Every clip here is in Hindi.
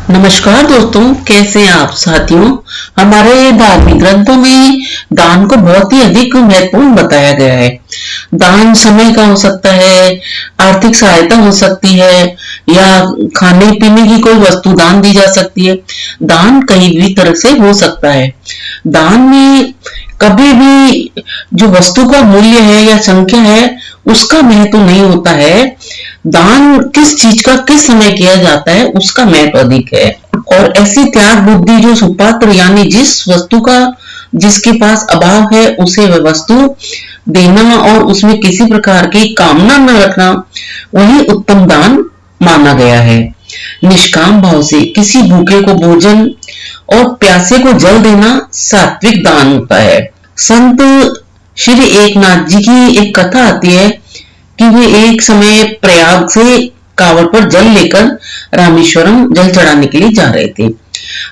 नमस्कार दोस्तों, कैसे हैं आप साथियों। हमारे धार्मिक ग्रंथों में दान को बहुत ही अधिक महत्वपूर्ण बताया गया है। दान समय का हो सकता है, आर्थिक सहायता हो सकती है या खाने पीने की कोई वस्तु दान दी जा सकती है। दान कई भी तरह से हो सकता है। दान में कभी भी जो वस्तु का मूल्य है या संख्या है उसका महत्व नहीं होता है। दान किस चीज का किस समय किया जाता है उसका महत्व अधिक है। और ऐसी त्याग बुद्धि जो सुपात्र यानी जिस वस्तु का जिसके पास अभाव है उसे वह वस्तु देना और उसमें किसी प्रकार की कामना न रखना, वही उत्तम दान माना गया है। निष्काम भाव से किसी भूखे को भोजन और प्यासे को जल देना सात्विक दान होता है। संत श्री एकनाथ जी की एक कथा आती है कि वे एक समय प्रयाग से कावड़ पर जल लेकर रामेश्वरम जल चढ़ाने के लिए जा रहे थे।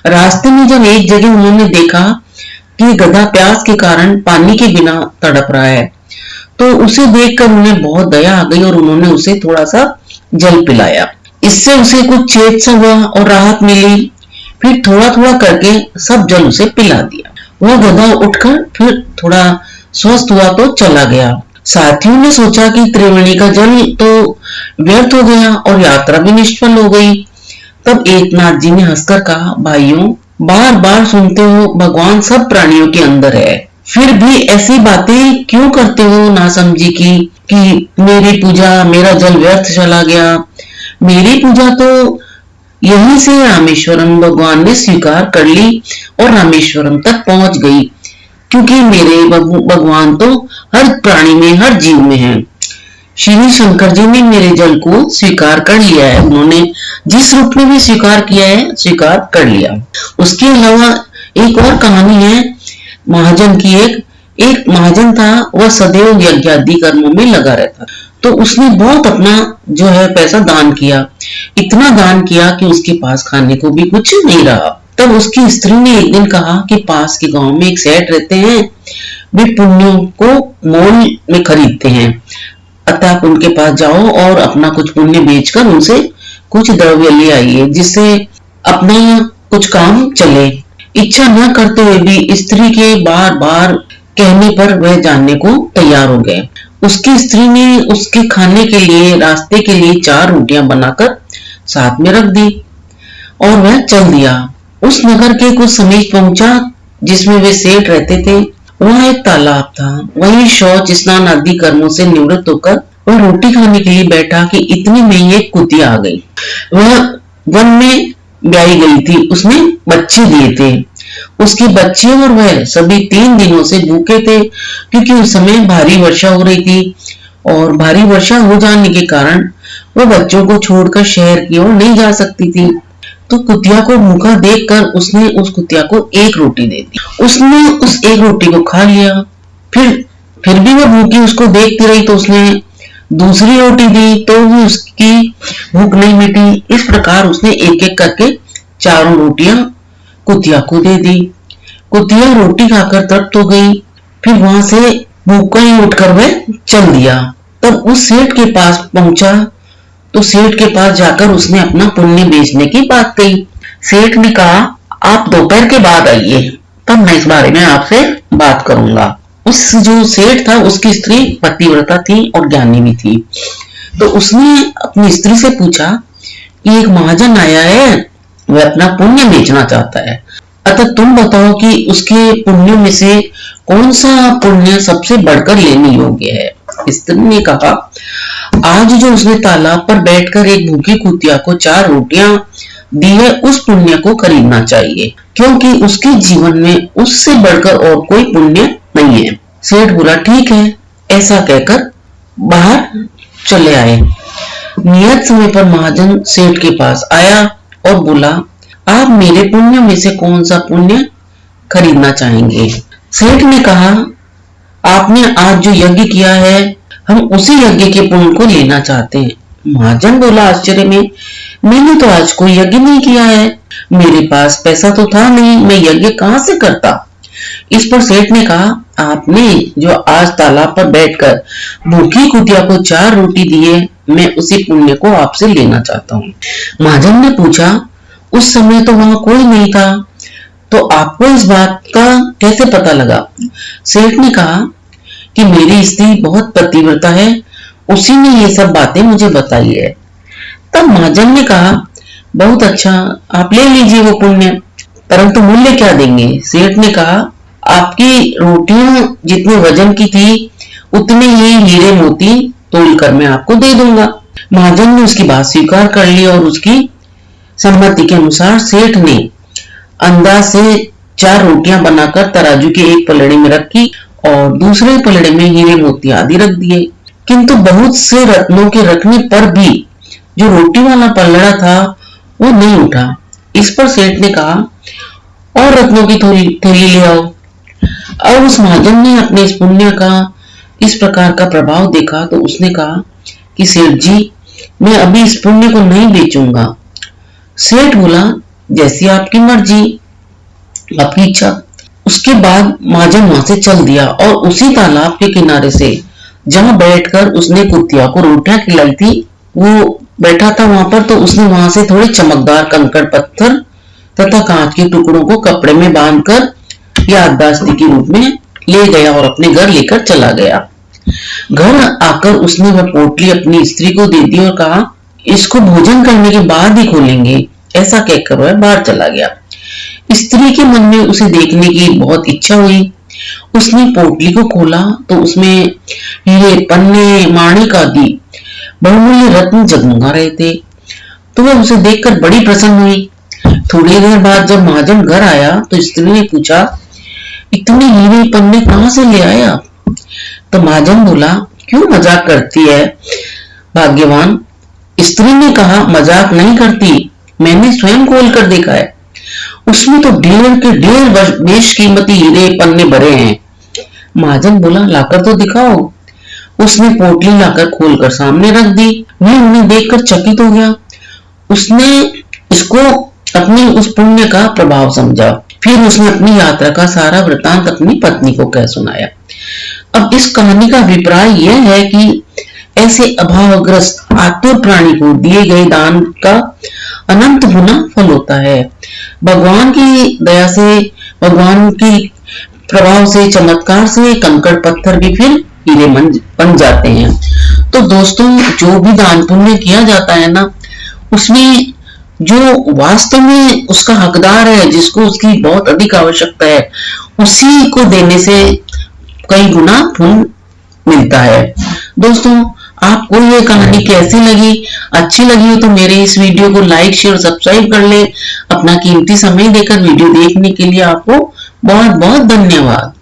रास्ते में जब एक जगह उन्होंने देखा कि गधा प्यास के कारण पानी के बिना तड़प रहा है, तो उसे देखकर उन्हें बहुत दया आ गई और उन्होंने उसे थोड़ा सा जल पिलाया। इससे उसे कुछ चेत सा हुआ और राहत मिली। फिर थोड़ा थोड़ा करके सब जल उसे पिला दिया। वह गधा उठकर फिर थोड़ा स्वस्थ हुआ तो चला गया। साथियों ने सोचा कि त्रिवेणी का जल तो व्यर्थ हो गया और यात्रा भी निष्फल हो गई। तब एकनाथ जी ने हंसकर कहा, भाइयों, बार बार सुनते हो भगवान सब प्राणियों के अंदर है, फिर भी ऐसी बातें क्यों करते हो नासमझी की कि मेरी पूजा, मेरा जल व्यर्थ चला गया। मेरी पूजा तो यहीं से रामेश्वरम भगवान ने स्वीकार कर ली और रामेश्वरम तक पहुंच गई, क्योंकि मेरे भगवान तो हर प्राणी में, हर जीव में है। श्री शंकर जी ने मेरे जल को स्वीकार कर लिया है। उन्होंने जिस रूप में भी स्वीकार किया है, स्वीकार कर लिया। उसके अलावा एक और कहानी है महाजन की। एक महाजन था, वह सदैव यज्ञ आदि कर्मों में लगा रहता, तो उसने बहुत अपना जो है पैसा दान किया। इतना दान किया कि उसके पास खाने को भी कुछ नहीं रहा। तब उसकी स्त्री ने एक दिन कहा कि पास के गांव में एक सेठ रहते हैं, वे पुण्यों को मोल में खरीदते हैं, अतः आप उनके पास जाओ और अपना कुछ पुण्य बेचकर उनसे कुछ द्रव्य ले आइए, जिससे अपना कुछ काम चले। इच्छा न करते हुए भी स्त्री के बार बार कहने पर वह जानने को तैयार हो गए। उसकी स्त्री ने उसके खाने के लिए रास्ते के लिए 4 रोटियां बनाकर साथ में रख दी और वह चल दिया। उस नगर के कुछ समीप पहुंचा जिसमें वे सेठ रहते थे। वहां एक तालाब था। वहीं शौच स्नान आदि कर्मों से निवृत्त होकर वह रोटी खाने के लिए बैठा कि इतने में ही एक कुतिया आ गई। वह वन में ब्याई गई थी, उसने बच्चे दिए थे। उसके बच्चे और वह सभी 3 दिनों से भूखे थे, क्योंकि उस समय भारी वर्षा हो रही थी और भारी वर्षा हो जाने के कारण वह बच्चों को छोड़कर शहर की ओर नहीं जा सकती थी। तो कुतिया को भूखा देखकर उसने उस कुतिया को एक रोटी दे दी। उसने उस एक रोटी को खा लिया। फिर भी वह भूखी उसको देखती रही, तो उसने दूसरी रोटी दी, तो भी उसकी भूख नहीं मिटी। इस प्रकार उसने एक एक करके 4 रोटियां कुतिया को दे दी। कुतिया रोटी खाकर तृप्त हो गई। फिर वहां से भूखा ही उठकर वह चल दिया। तब उस सेठ के पास पहुंचा, तो सेठ के पास जाकर उसने अपना पुण्य बेचने की बात कही। सेठ ने कहा, आप दोपहर के बाद आइए, तब मैं इस बारे में आपसे बात करूंगा। उस जो सेठ था उसकी स्त्री पतिव्रता थी और ज्ञानी भी थी। तो उसने अपनी स्त्री से पूछा कि एक महाजन आया है, वह अपना पुण्य बेचना चाहता है, अतः तुम बताओ कि उसके पुण्यों में से कौन सा पुण्य सबसे बढ़कर लेने योग्य है। स्त्री ने कहा, आज जो उसने तालाब पर बैठकर एक भूखी कुतिया को 4 रोटियां दी है, उस पुण्य को खरीदना चाहिए, क्योंकि उसके जीवन में उससे बढ़कर और कोई पुण्य नहीं है। सेठ बोला, ठीक है। ऐसा कहकर बाहर चले आए। नियत समय पर महाजन सेठ के पास आया और बोला, आप मेरे पुण्य में से कौन सा पुण्य खरीदना चाहेंगे। सेठ ने कहा, आपने आज जो यज्ञ किया है, हम उसी यज्ञ के पुण्य को लेना चाहते हैं। महाजन बोला आश्चर्य में, मैंने तो आज कोई यज्ञ नहीं किया है, मेरे पास पैसा तो था नहीं, मैं यज्ञ कहां से करता। इस पर सेठ ने कहा, आपने जो आज तालाब पर बैठकर भूखी कुतिया को 4 रोटी दी है, मैं उसी पुण्य को आपसे लेना चाहता हूँ। महाजन ने पूछा, उस समय तो वहां कोई नहीं था, तो आपको इस बात का कैसे पता लगा? सेठ ने कहा कि मेरी स्त्री बहुत पतिव्रता है, उसी ने ये सब बातें मुझे बताई है। तब महाजन ने कहा, बहुत अच्छा, आप ले लीजिए वो पुण्य, परंतु मूल्य क्या देंगे? सेठ ने कहा, आपकी रोटियां जितने वजन की थी उतने ही हीरे मोती तोलकर मैं आपको दे दूंगा। महाजन ने उसकी बात स्वीकार कर ली और उसकी सम्मति के अनुसार सेठ ने अंदाज से 4 रोटियां बनाकर तराजू के एक पलड़े में रखी और दूसरे पलड़े में हीरे मोती आदि रख दिए। किंतु बहुत से रत्नों के रखने पर भी जो रोटी वाला पलड़ा था वो नहीं उठा। इस पर सेठ ने कहा, और रत्नों की थैली ले आओ। अब उस महाजन ने अपने इस पुण्य का इस प्रकार का प्रभाव देखा तो उसने कहा कि सेठ जी, मैं अभी इस पुण्य को नहीं बेचूंगा। सेठ बोला, जैसी आपकी मर्जी, आपकी इच्छा। उसके बाद महाजन वहां से चल दिया और उसी तालाब के किनारे से जहां बैठकर उसने कुतिया को रोटियां खिलाई थी वो बैठा था वहां पर, तो उसने वहां से थोड़े चमकदार कंकड़ पत्थर तथा कांच के टुकड़ों को कपड़े में बांधकर याददाश्त के रूप में ले गया और अपने घर लेकर चला गया। घर आकर उसने वह पोटली अपनी स्त्री को दे दी और कहा, इसको भोजन करने के बाद ही खोलेंगे। ऐसा कहकर वह बाहर चला गया। स्त्री के मन में उसे देखने की बहुत इच्छा हुई। उसने पोटली को खोला तो उसमें हीरे, पन्ने, माणिक आदि बहुमूल्य रत्न जगमगा रहे थे, तो वह उसे देखकर बड़ी प्रसन्न हुई। थोड़ी देर बाद जब महाजन घर आया तो स्त्री ने पूछा, इतने हीरे पन्ने कहां से ले आया? तो महाजन बोला, क्यों मजाक करती है भाग्यवान? स्त्री ने कहा, मजाक नहीं करती, मैंने स्वयं खोल कर देखा है, उसमें तो ढेर के ढेर बेशकीमती हीरे पन्ने भरे हैं। महाजन बोला, लाकर तो दिखाओ। उसने पोटली लाकर खोलकर सामने रख दी। मैं उन्हें देखकर चकित हो गया। उसने इसको अपनी उस पुण्य का प्रभाव समझा। फिर उसने अपनी यात्रा का सारा वृतांत अपनी पत्नी को कह सुनाया। अब इस कहानी का अभिप्राय यह है कि ऐसे अभावग्रस्त आतुर प्राणी को दिए गए दान का अनंत गुना फल होता है। भगवान की दया से, भगवान की प्रभाव से, चमत्कार से कंकड़ पत्थर भी फिर हीरे बन जाते हैं। तो दोस्तों, जो भी दान पुण्य किया जाता है ना, उसमें जो वास्तव में उसका हकदार है, जिसको उसकी बहुत अधिक आवश्यकता है, उसी को देने से कई गुना फल मिलता है। दोस्तों, आपको ये कहानी कैसी लगी? अच्छी लगी हो तो मेरे इस वीडियो को लाइक, शेयर, सब्सक्राइब कर ले। अपना कीमती समय देकर वीडियो देखने के लिए आपको बहुत बहुत धन्यवाद।